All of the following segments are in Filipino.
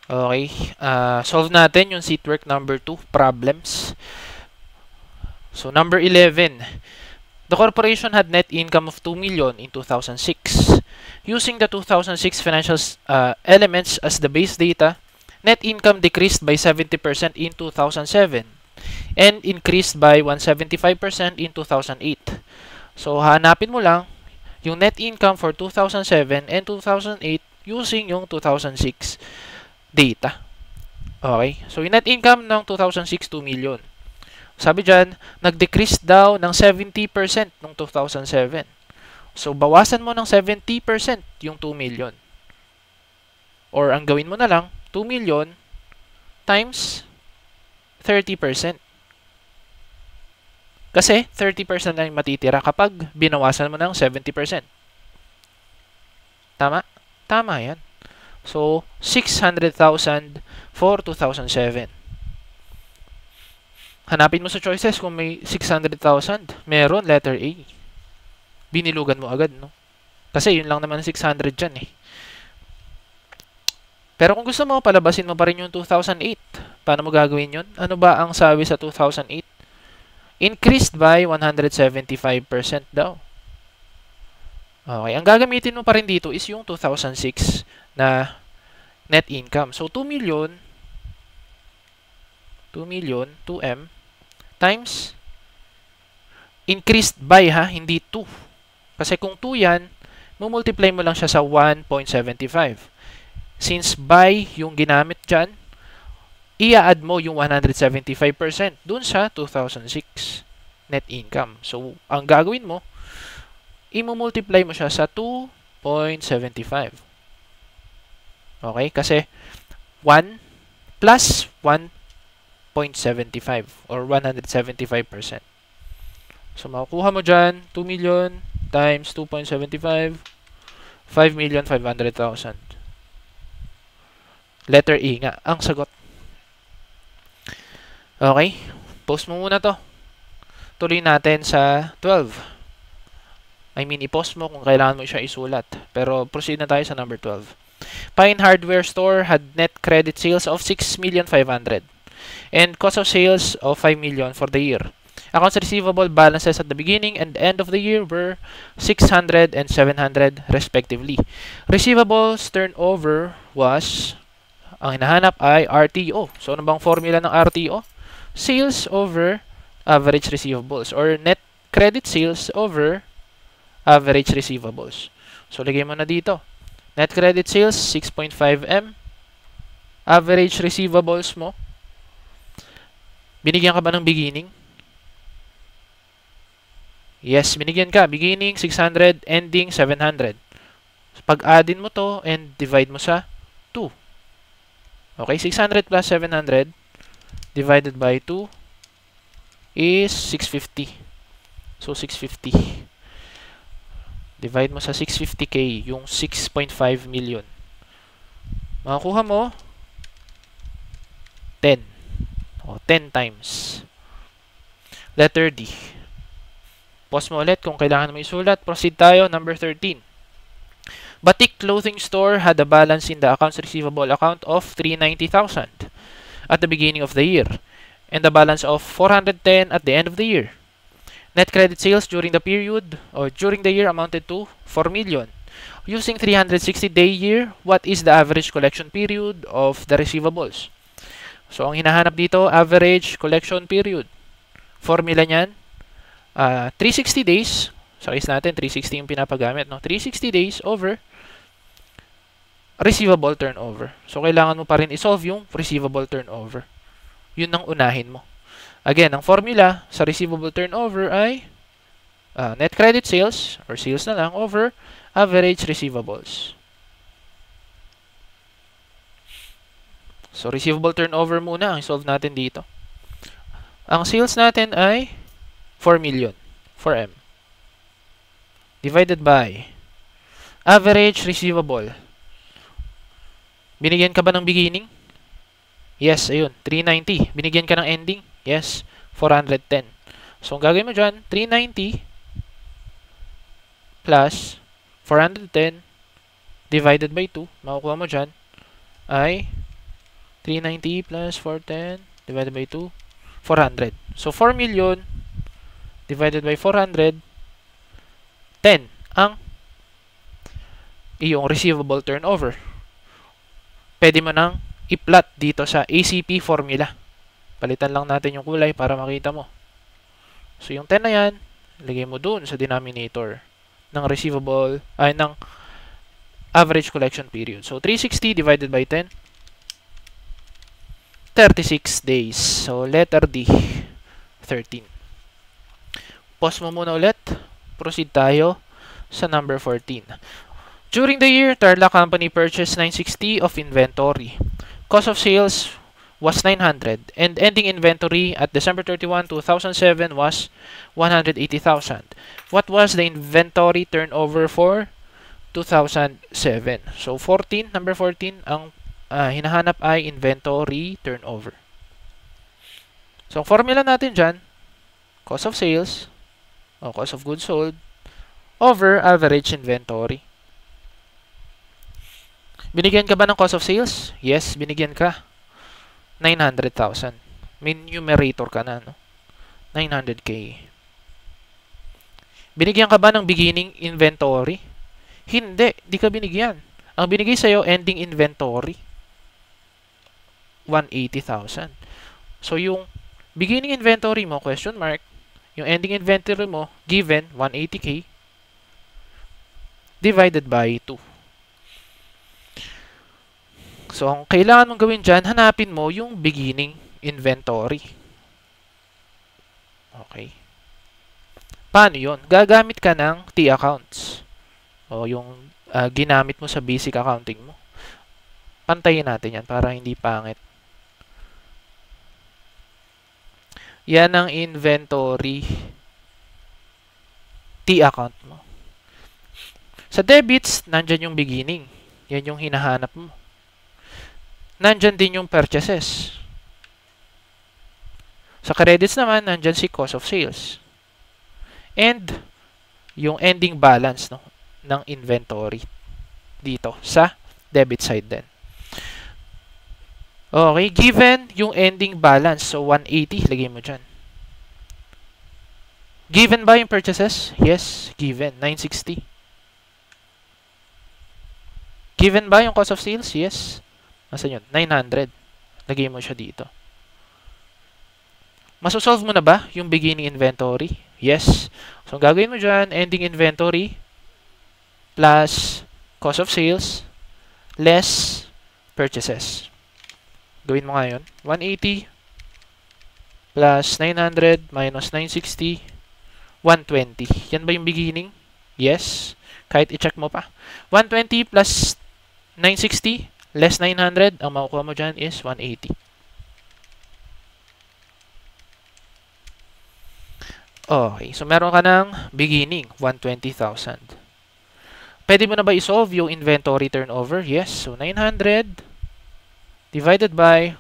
Okay. Solve natin yung seatwork number 2, problems. So, number 11. The corporation had net income of 2 million in 2006. Using the 2006 financial elements as the base data, net income decreased by 70% in 2007 and increased by 175% in 2008. So, hanapin mo lang yung net income for 2007 and 2008 using yung 2006 data. Okay? So, yung net income ng 2006, 2 million. Sabi dyan, nag-decrease daw ng 70% noong 2007. So, bawasan mo ng 70% yung 2 million. Or, ang gawin mo na lang, 2 million times 30%. Kasi, 30% lang yung matitira kapag binawasan mo ng 70%. Tama? Tama yan. So, 600,000 for 2007. Hanapin mo sa choices kung may 600,000. Meron, letter A. Binilugan mo agad, no? Kasi yun lang naman 600 dyan, eh. Pero kung gusto mo, palabasin mo pa rin yung 2008. Paano mo gagawin yun? Ano ba ang sabi sa 2008? Increased by 175% daw. Okay, ang gagamitin mo pa rin dito is yung 2006 na net income. So, 2 million, 2M, times increased by, hindi 2. Kasi kung 2 yan, multiply mo lang siya sa 1.75. Since by yung ginamit dyan, i-add mo yung 175% dun sa 2006 net income. So, ang gagawin mo, i-multiply mo siya sa 2.75. Okay? Kasi 1 plus 1.75 or 175%. So, makukuha mo dyan, 2 million times 2.75, 5,500,000. Letter E nga, ang sagot. Okay? Post mo muna to. Tuloy natin sa 12. I mean, i-post mo kung kailangan mo siya isulat. Pero proceed na tayo sa number 12. Pine Hardware Store had net credit sales of 6,500,000 and cost of sales of 5 million for the year. Accounts receivable balances at the beginning and end of the year were 600 and 700 respectively. Receivables turnover was, ang hinahanap ay RTO. So, ano bang formula ng RTO? Sales over average receivables or net credit sales over average receivables. So, lagay mo na dito. Net credit sales, 6.5M. Average receivables mo. Binigyan ka ba ng beginning? Yes, binigyan ka. Beginning, 600. Ending, 700. Pag-addin mo to and divide mo sa 2. Okay, 600 plus 700 divided by 2 is 650. So, 650. Divide mo sa 650K, yung 6.5 million. Makakuha mo 10. O, 10 times. Letter D. Pause mo ulit kung kailangan mo isulat. Proceed tayo, number 13. Batik Clothing Store had a balance in the accounts receivable account of 390,000 at the beginning of the year and a balance of 410 at the end of the year. Net credit sales during the period or during the year amounted to 4 million. Using 360-day year, what is the average collection period of the receivables? So, ang hinahanap dito, average collection period. Formula niyan, 360 days. Sa case natin, 360 yung pinapagamit, no? 360 days over receivable turnover. So, kailangan mo pa rin isolve yung receivable turnover. Yun ang unahin mo. Again, ang formula sa receivable turnover ay net credit sales or sales na lang over average receivables. So, receivable turnover muna ang solve natin dito. Ang sales natin ay 4 million, 4M. Divided by average receivable. Binigyan ka ba ng beginning? Yes, ayun, 390. Binigyan ka ng ending? Yes, 410. So, ang gagawin mo dyan, 390 plus 410 divided by 2, makukuha mo dyan, ay 390 plus 410 divided by 2, 400. So, 4 million divided by 400, 10 ang iyong receivable turnover. Pwede mo nang i-plot dito sa ACP formula. Palitan lang natin yung kulay para makita mo. So, yung 10 na yan, lagay mo dun sa denominator ng receivable, ng average collection period. So, 360 divided by 10, 36 days. So, letter D, 13. Pause mo muna ulit. Proceed tayo sa number 14. During the year, Tarlac Company purchased 960 of inventory. Cost of sales was 900 and ending inventory at December 31, 2007 was 180,000. What was the inventory turnover for 2007? So 14, number 14, ang hinahanap ay inventory turnover. So formula natin dyan, cost of sales o cost of goods sold over average inventory. Binigyan ka ba ng cost of sales? Yes, binigyan ka. 900,000. May numerator ka na, no? 900K. Binigyan ka ba ng beginning inventory? Hindi, di ka binigyan. Ang binigay sa'yo, ending inventory. 180,000. So, yung beginning inventory mo, question mark. Yung ending inventory mo, given, 180K. Divided by 2. So, ang kailangan mong gawin dyan, hanapin mo yung beginning inventory. Okay. Paano yun? Gagamit ka ng T-accounts. O yung ginamit mo sa basic accounting mo. Pantayin natin yan para hindi pangit. Yan ang inventory T-account mo. Sa debits, nandyan yung beginning. Yan yung hinahanap mo. Nandyan din yung purchases. Sa credits naman, nandyan si cost of sales. And yung ending balance, no, ng inventory dito sa debit side din. Okay, given yung ending balance, so 180, lagay mo dyan. Given ba yung purchases? Yes, given, 960. Given ba yung cost of sales? Yes. Nasaan yun? 900. Lagay mo siya dito. Masosolve mo na ba yung beginning inventory? Yes. So, ang gagawin mo dyan, ending inventory plus cost of sales less purchases. Gawin mo nga yun. 180 plus 900 minus 960, 120. Yan ba yung beginning? Yes. Kahit i-check mo pa. 120 plus 960 less 900, ang makukuha mo dyan is 180. Okay, so meron ka ng beginning, 120,000. Pwede mo na ba isolve yung inventory turnover? Yes, so 900 divided by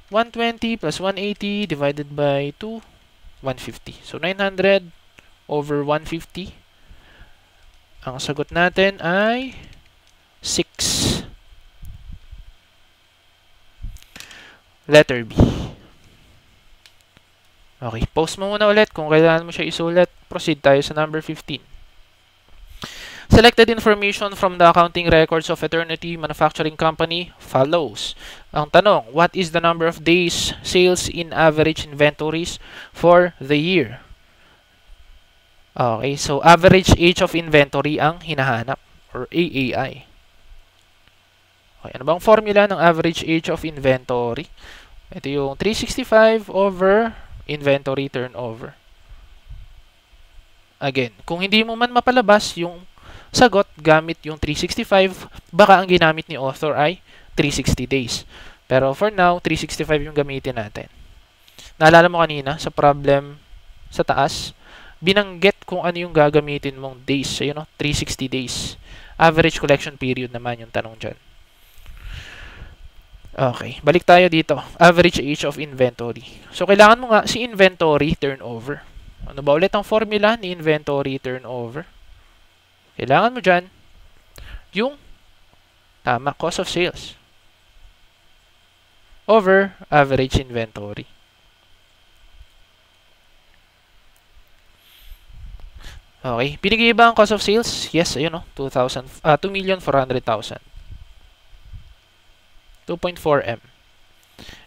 120 plus 180 divided by 2, 150. So 900 over 150. Ang sagot natin ay 6. Letter B. Okay, post mo muna ulit kung kailangan mo siya isulat. Proceed tayo sa number 15. Selected information from the accounting records of Eternity Manufacturing Company follows. Ang tanong, what is the number of days sales in average inventories for the year? Okay, so average age of inventory ang hinahanap, or AAI. Okay, ano bang formula ng average age of inventory? Ito yung 365 over inventory turnover. Again, kung hindi mo man mapalabas yung sagot gamit yung 365, baka ang ginamit ni author ay 360 days. Pero for now, 365 yung gamitin natin. Naalala mo kanina sa problem sa taas, binanggit kung ano yung gagamitin mong days. So, 360 days. Average collection period naman yung tanong dyan. Okay, balik tayo dito. Average age of inventory. So, kailangan mo nga si inventory turnover. Ano ba ulit ang formula ni inventory turnover? Kailangan mo dyan yung tama, cost of sales. over average inventory. Okay, binigay ba ang cost of sales? Yes, ayun, no? 2,400,000. 2.4M.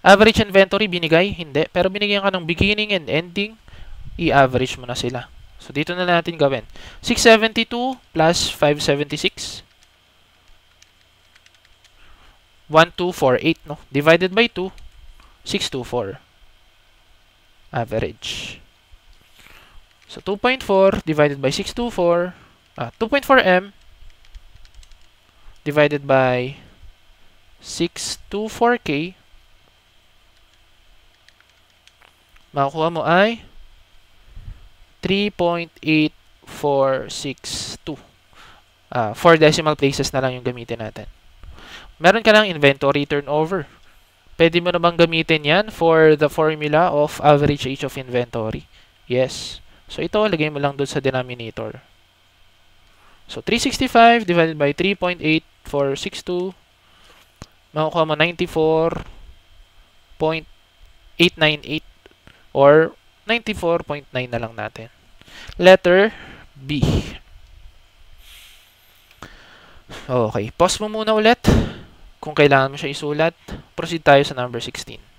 Average inventory binigay? Hindi. Pero binigyan ka ng beginning and ending, i-average mo na sila. So, dito na natin gawin. 672 plus 576. 1248, no? Divided by 2, 624. Average. So, 2.4 divided by 624, 2.4M divided by 624K, makukuha mo ay 3.8462. 4 decimal places na lang yung gamitin natin. Meron ka ng inventory turnover. Pwede mo namang gamitin yan for the formula of average age of inventory. Yes. So, ito, lagay mo lang doon sa denominator. So, 365 divided by 3.8462. Makukuha mo 94.898 or 94.9 na lang natin. Letter B. Okay. Pause mo muna ulit. Kung kailangan mo siya isulat, proceed tayo sa number 16.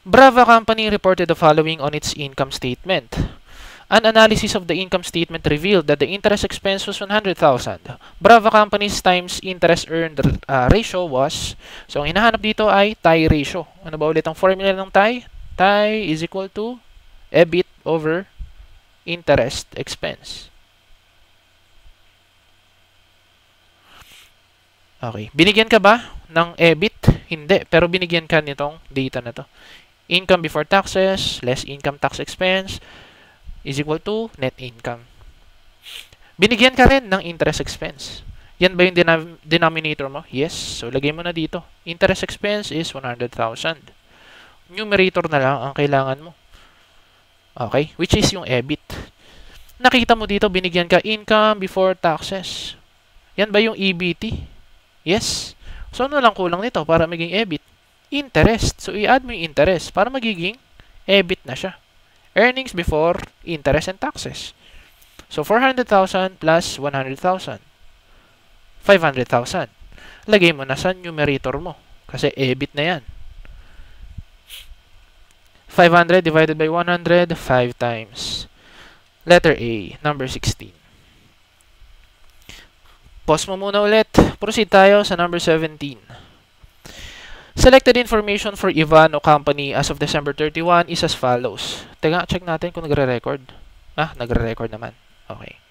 Brava Company reported the following on its income statement. An analysis of the income statement revealed that the interest expense was 100,000. Brava Company's times interest earned ratio was, so ang hinahanap dito ay TIE ratio. Ano ba ulit ang formula ng TIE? TIE is equal to EBIT over interest expense. Okay. Binigyan ka ba ng EBIT? Hindi. Pero binigyan ka nitong data na to. Income before taxes less income tax expense is equal to net income. Binigyan ka rin ng interest expense. Yan ba yung denominator mo? Yes. So, lagay mo na dito. Interest expense is 100,000. Numerator na lang ang kailangan mo. Okay? Which is yung EBIT. Nakita mo dito, binigyan ka income before taxes. Yan ba yung EBT? Yes. So, ano lang kulang nito para maging EBIT? Interest. So, i-add mo yung interest para magiging EBIT na siya. Earnings before interest and taxes. So, 400,000 plus 100,000. 500,000. Lagay mo na sa numerator mo. Kasi EBIT na yan. 500 divided by 100, 5 times. Letter A, number 16. Pause mo muna ulit. Proceed tayo sa number 17. Selected information for Ivano Company as of December 31 is as follows. Teka, check natin kung nagre-record. Nagre-record naman. Okay.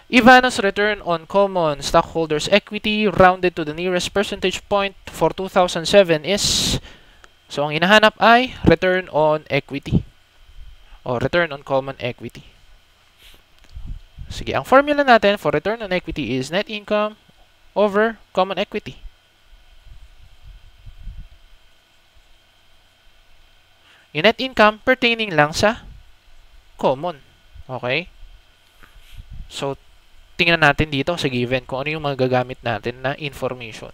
Ivano's return on common stockholders' equity rounded to the nearest percentage point for 2007 is, so ang hinahanap ay return on equity o return on common equity. Sige, ang formula natin for return on equity is net income over common equity. Yung net income pertaining lang sa common. Okay? So, tingnan natin dito sa given kung ano yung magagamit natin na information.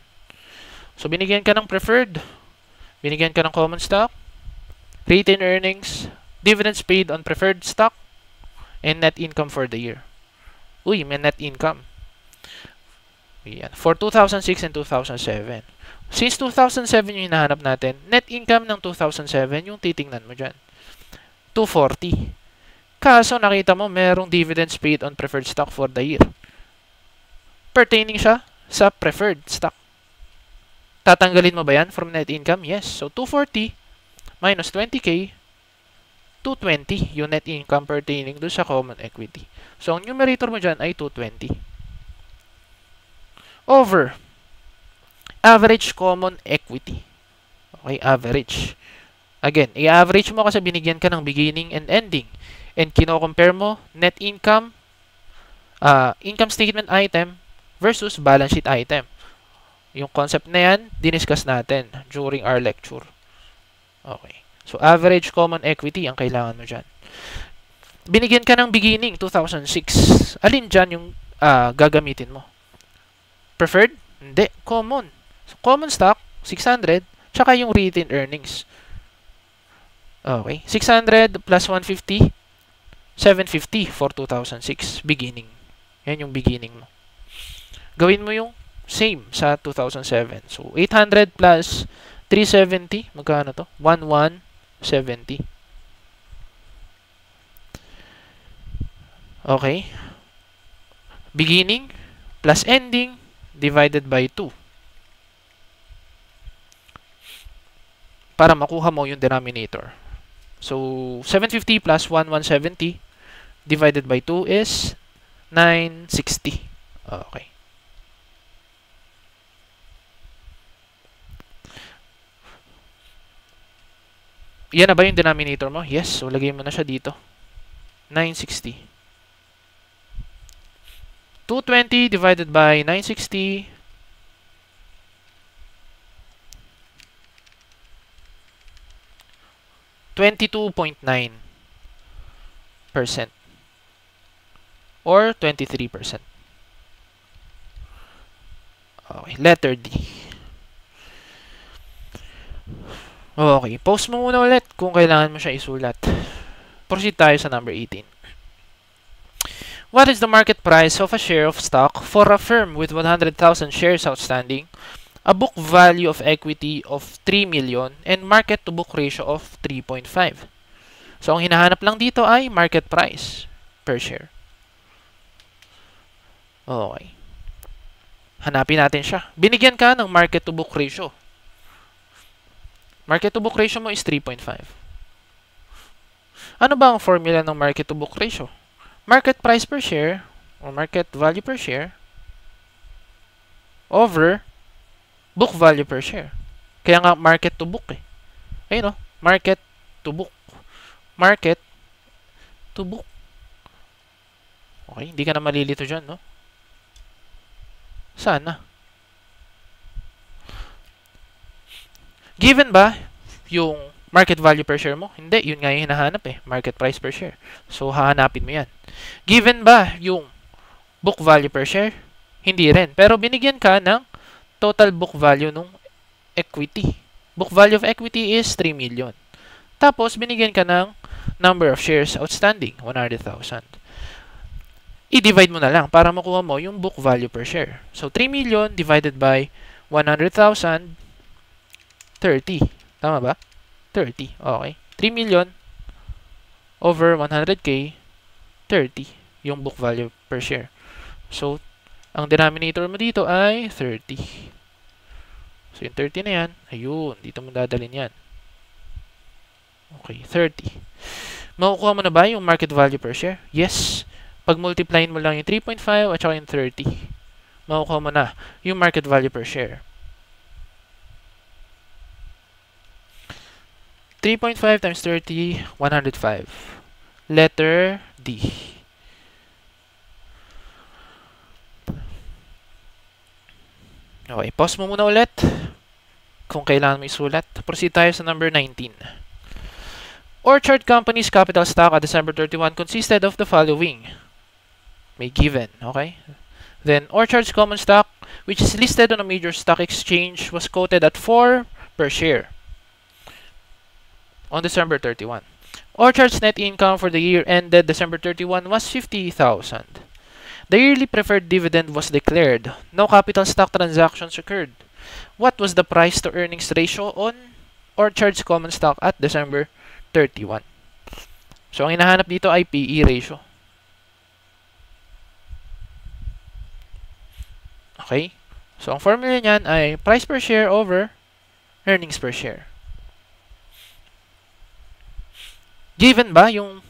So, binigyan ka ng preferred, binigyan ka ng common stock, retained earnings, dividends paid on preferred stock, and net income for the year. Uy, may net income. Ayan. For 2006 and 2007. Since 2007 yung hinahanap natin, net income ng 2007 yung titingnan mo dyan. 240. Kaso nakita mo merong dividends paid on preferred stock for the year. Pertaining siya sa preferred stock. Tatanggalin mo ba yan from net income? Yes. So 240 minus 20K, 220 yung net income pertaining doon sa common equity. So ang numerator mo dyan ay 220. Over average common equity. Okay, average. Again, i-average mo kasi binigyan ka ng beginning and ending. And kino-compare mo net income, income statement item versus balance sheet item. Yung concept na yan, diniscuss natin during our lecture. Okay. So, average common equity ang kailangan mo dyan. Binigyan ka ng beginning, 2006. Alin dyan yung gagamitin mo? Preferred? Hindi. Common. So, common stock, 600 tsaka yung retained earnings. Okay. 600 plus 150, 750 for 2006. Beginning. Yan yung beginning mo. Gawin mo yung same sa 2007. So, 800 plus 370. Magkano to? 1170. Okay. Beginning plus ending divided by 2. Para makuha mo yung denominator. So, 750 plus 1170 divided by 2 is 960. Okay. Yan na ba yung denominator mo? Yes. So, lagay mo na siya dito. 960. 220 divided by 960. 22.9% or 23%. Okay, letter D. Okay, post mo muna ulit kung kailangan mo siya isulat. Proceed tayo sa number 18. What is the market price of a share of stock for a firm with 100,000 shares outstanding, a book value of equity of 3 million, and market-to-book ratio of 3.5? So, ang hinahanap lang dito ay market price per share. Okay. Hanapin natin siya. Binigyan ka ng market-to-book ratio. Market-to-book ratio mo is 3.5. Ano ba ang formula ng market-to-book ratio? Market price per share or market value per share over book value per share. Kaya nga market to book eh. Ayun o, market to book. Market to book. Okay, hindi ka na malilito dyan, no? Sana. Given ba yung market value per share mo? Hindi, yun nga yung hinahanap eh. Market price per share. So, hahanapin mo yan. Given ba yung book value per share? Hindi rin. Pero binigyan ka ng total book value ng equity. Book value of equity is 3 million. Tapos, binigyan ka ng number of shares outstanding, 100,000. I-divide mo na lang para makuha mo yung book value per share. So, 3 million divided by 100,000, 30. Tama ba? 30. Okay. 3 million over 100k, 30 yung book value per share. So, ang denominator mo dito ay 30. So, yung 30 na yan, ayun, dito mo dadalhin yan. Okay, 30. Makukuha mo na ba yung market value per share? Yes. Pag multiplyin mo lang yung 3.5 at saka yung 30, makukuha mo na yung market value per share. 3.5 times 30, 105. Letter D. Okay, pause mo muna ulit kung kailangan mo isulat. Proceed tayo sa number 19. Orchard Company's capital stock at December 31 consisted of the following. May given, okay? Then, Orchard's common stock, which is listed on a major stock exchange, was quoted at 4 per share on December 31. Orchard's net income for the year ended December 31 was 50,000. The yearly preferred dividend was declared. No capital stock transactions occurred. What was the price to earnings ratio on Orchard's common stock at December 31? So, ang hinahanap dito ay PE ratio. Okay? So, ang formula niyan ay price per share over earnings per share. Given ba yung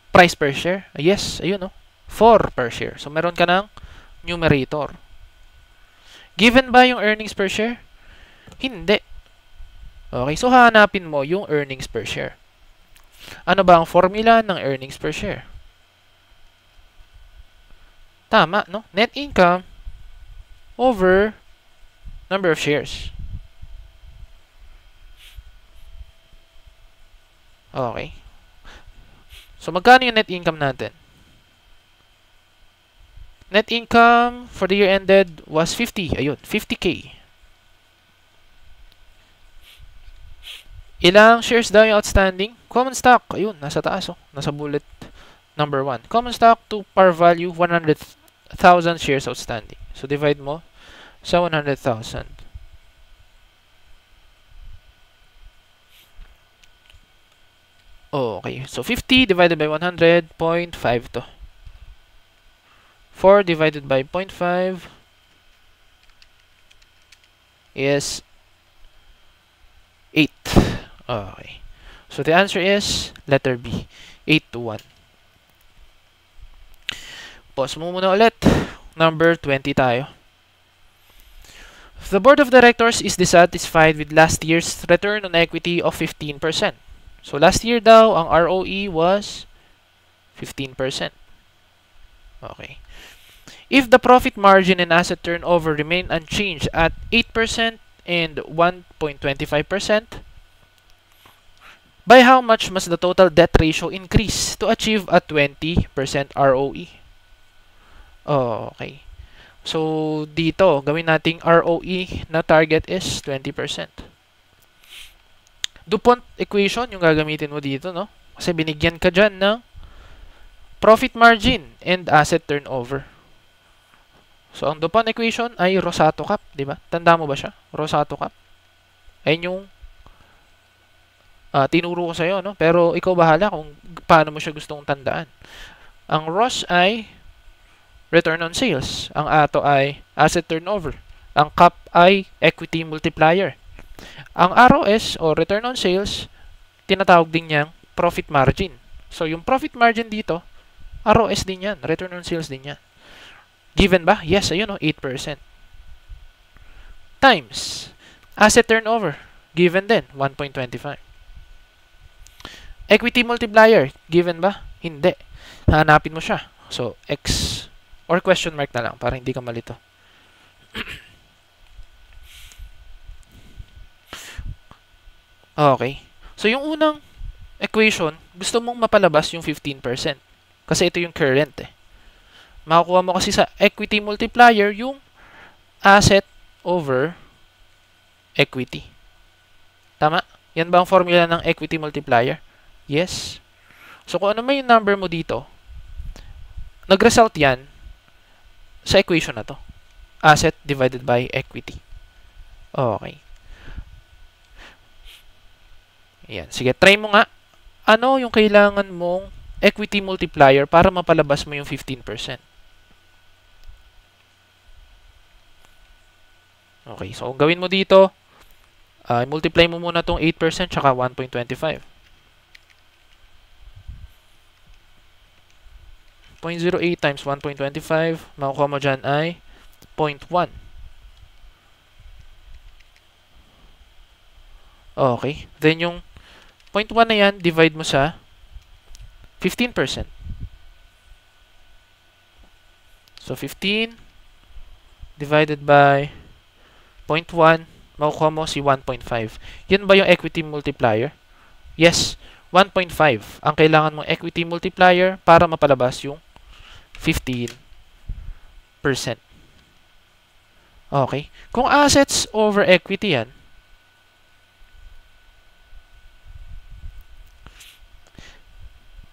price per share? Yes, ayun no. 4 per share. So, meron ka ng numerator. Given ba yung earnings per share? Hindi. Okay, so hahanapin mo yung earnings per share. Ano ba ang formula ng earnings per share? Tama, no? Net income over number of shares. Okay. So, magkano yung net income natin? Net income for the year ended was 50. Ayun, 50K. Ilang shares daw yung outstanding? Common stock, ayun, nasa taas oh. Nasa bullet number 1. Common stock to par value, 100,000 shares outstanding. So divide mo sa 100,000. Okay, so 50 divided by 100, 0.5 to. 4 divided by 0.5 is 8. Okay. So the answer is letter B, 8 to 1. Pause mo muna ulit. Number 20 tayo. The board of directors is dissatisfied with last year's return on equity of 15%. So last year daw, ang ROE was 15%. Okay. If the profit margin and asset turnover remain unchanged at 8% and 1.25%, by how much must the total debt ratio increase to achieve a 20% ROE? Okay. So, dito, gawin nating ROE na target is 20%. DuPont equation yung gagamitin mo dito, no? Kasi binigyan ka dyan ng profit margin and asset turnover. So, ang DuPont equation ay Rosato Cap, di ba? Tanda mo ba siya? Rosato Cap. Ayun yung tinuro ko sa'yo, no? Pero ikaw bahala kung paano mo siya gustong tandaan. Ang ROS ay return on sales. Ang ATO ay asset turnover. Ang CAP ay equity multiplier. Ang ROS o return on sales, tinatawag din niyang profit margin. So, yung profit margin dito, ROS din yan. Return on sales din yan. Given ba? Yes, ayun o, 8%. Times asset turnover. Given din, 1.25. Equity multiplier. Given ba? Hindi. Hanapin mo siya. So, X or question mark na lang para hindi ka malito. Okay. So, yung unang equation, gusto mong mapalabas yung 15%. Kasi ito yung current eh. Makukuha mo kasi sa equity multiplier yung asset over equity. Tama? Yan ba ang formula ng equity multiplier? Yes. So, kung ano may yung number mo dito, nag-result yan sa equation na to. Asset divided by equity. Okay. Ayan. Sige, try mo nga. Ano yung kailangan mong equity multiplier para mapalabas mo yung 15%? Okay, so kung gawin mo dito, multiply mo muna tong 8% tsaka 1.25. 0.08 times 1.25, makukuha mo dyan ay 0.1. Okay, then yung 0.1 na yan, divide mo sa 15%. So, 15 divided by 0.1, makukuha mo si 1.5. Yan ba yung equity multiplier? Yes, 1.5 ang kailangan mong equity multiplier para mapalabas yung 15%. Okay. Kung assets over equity yan,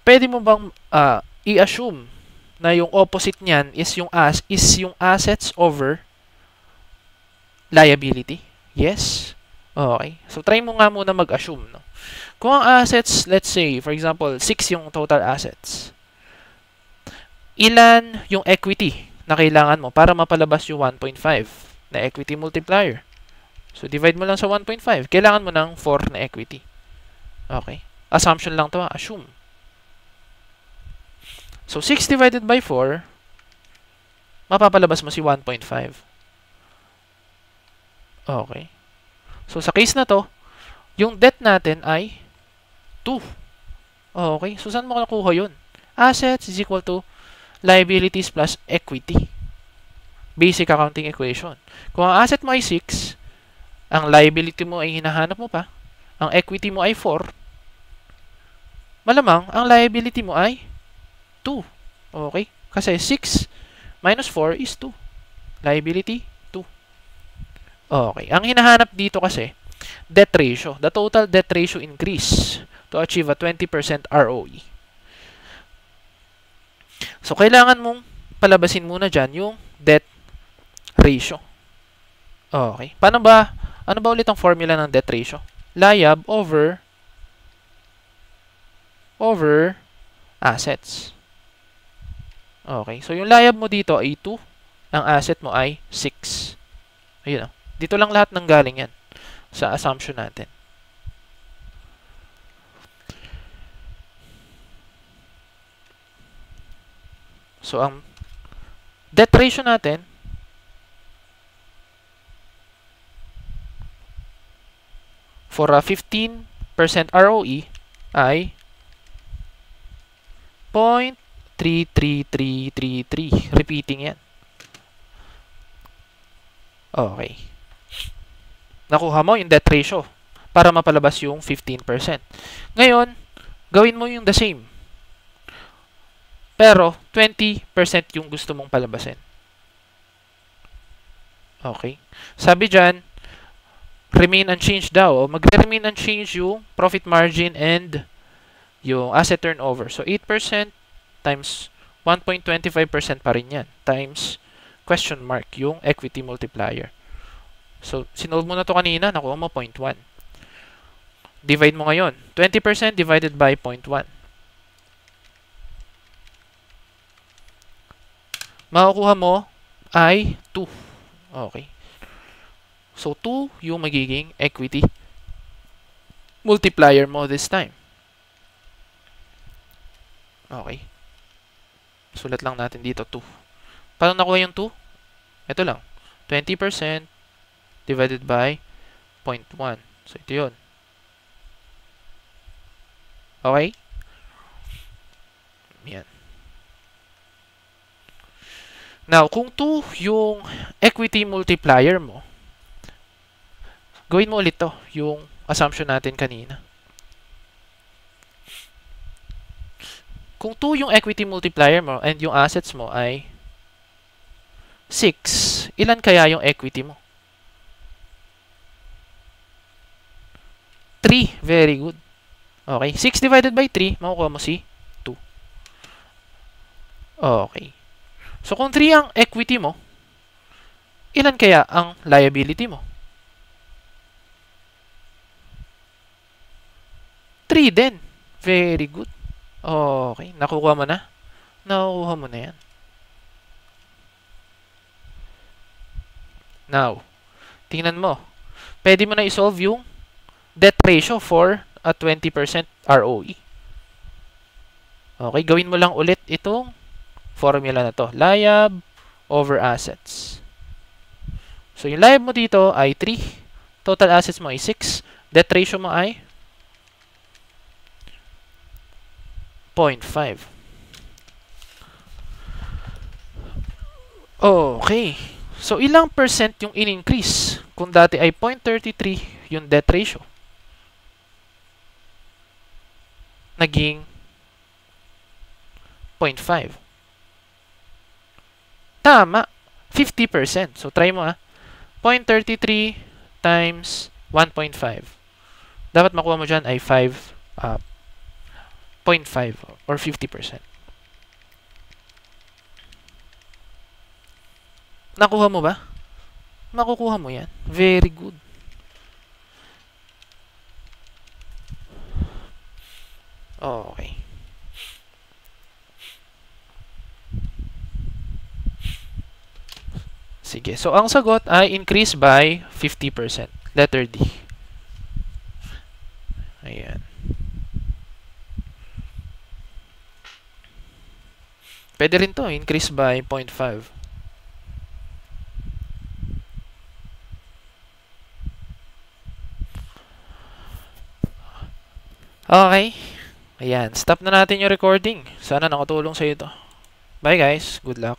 pwede mo bang i-assume na yung opposite niyan is yung assets over liability? Yes. Okay. So, try mo nga muna mag-assume. No? Kung ang assets, let's say, for example, 6 yung total assets. Ilan yung equity na kailangan mo para mapalabas yung 1.5 na equity multiplier? So, divide mo lang sa 1.5. Kailangan mo ng 4 na equity. Okay. Assumption lang to, assume. So, 6 divided by 4, mapapalabas mo si 1.5. Okay. So, sa case na to, yung debt natin ay 2. Okay. So, saan mo nakuha yun? Assets is equal to liabilities plus equity. Basic accounting equation. Kung ang asset mo ay 6, ang liability mo ay hinahanap mo pa, ang equity mo ay 4, malamang ang liability mo ay 2. Okay? Kasi 6 minus 4 is 2. Liability, 2. Okay. Ang hinahanap dito kasi, debt ratio. The total debt ratio increase to achieve a 20% ROE. So, kailangan mong palabasin muna dyan yung debt ratio. Okay. Ano ba ulit ang formula ng debt ratio? Liab over assets. Okay. So, yung liab mo dito ay 2. Ang asset mo ay 6. Ayun. Dito lang lahat ng galing yan sa assumption natin. So, ang debt ratio natin for a 15% ROE ay 0.33333. Repeating yan. Okay. Nakuha mo yung debt ratio para mapalabas yung 15%. Ngayon, gawin mo yung the same. Pero, 20% yung gusto mong palabasin. Okay. Sabi dyan, remain unchanged daw. Magre-remain unchanged yung profit margin and yung asset turnover. So, 8% times 1.25% pa rin yan. Times question mark, yung equity multiplier. So, sinolve mo na to kanina, nakuha mo 0.1. Divide mo ngayon. 20% divided by 0.1. Makukuha mo ay 2. Okay. So, 2 yung magiging equity multiplier mo this time. Okay. Sulat lang natin dito 2. Paano nakuha yung 2? Ito lang. 20% divided by 0.1. So, ito yun. Okay? Yan. Now, kung 2 yung equity multiplier mo, gawin mo ulit to, yung assumption natin kanina. Kung 2 yung equity multiplier mo and yung assets mo ay 6, ilan kaya yung equity mo? 3. Very good. Okay. 6 divided by 3, makukuha mo si 2. Okay. So, kung 3 ang equity mo, ilan kaya ang liability mo? 3 din. Very good. Okay. Nakukuha mo na? Nakukuha mo na yan. Now, tingnan mo. Pwede mo na isolve yung debt ratio for a 20% ROE. Okay. Gawin mo lang ulit itong formula na to. Liab over assets. So, yung liab mo dito ay 3. Total assets mo ay 6. Debt ratio mo ay 0.5. Okay. So, ilang percent yung in-increase? Kung dati ay 0.33 yung debt ratio, naging 0.5. Tama. 50%. So, try mo 0.33 times 1.5. Dapat makuha mo dyan ay 0.5 or 50%. Nakuha mo ba? Makukuha mo yan. Very good. Okay. Sige. So, ang sagot ay increase by 50%. Letter D. Ayan. Pwede rin to. Increase by 0.5. Okay. Ayan. Stop na natin yung recording. Sana nakatulong sa ito. Bye guys. Good luck.